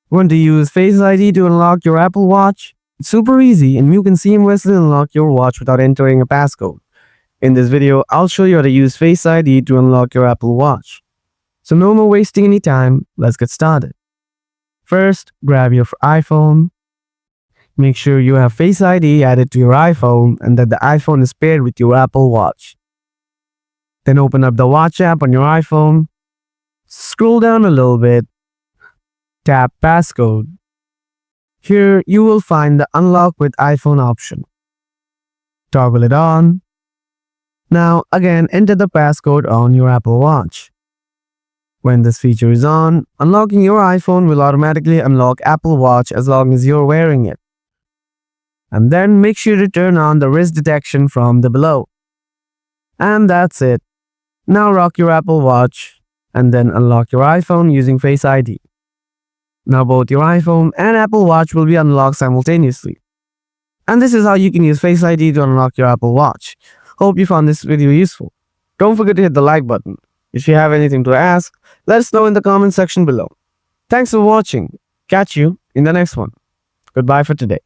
Want to use Face ID to unlock your Apple Watch? It's super easy and you can seamlessly unlock your watch without entering a passcode. In this video, I'll show you how to use Face ID to unlock your Apple Watch. So no more wasting any time, let's get started. First, grab your iPhone. Make sure you have Face ID added to your iPhone and that the iPhone is paired with your Apple Watch. Then open up the Watch app on your iPhone. Scroll down a little bit. Tap passcode. Here you will find the Unlock with iPhone option. Toggle it on. Now again enter the passcode on your Apple Watch. When this feature is on, unlocking your iPhone will automatically unlock Apple Watch as long as you're wearing it. And then make sure to turn on the wrist detection from the below. And that's it. Now lock your Apple Watch and then unlock your iPhone using Face ID. Now both your iPhone and Apple Watch will be unlocked simultaneously. And this is how you can use Face ID to unlock your Apple Watch. Hope you found this video useful. Don't forget to hit the like button. If you have anything to ask, let us know in the comment section below. Thanks for watching. Catch you in the next one. Goodbye for today.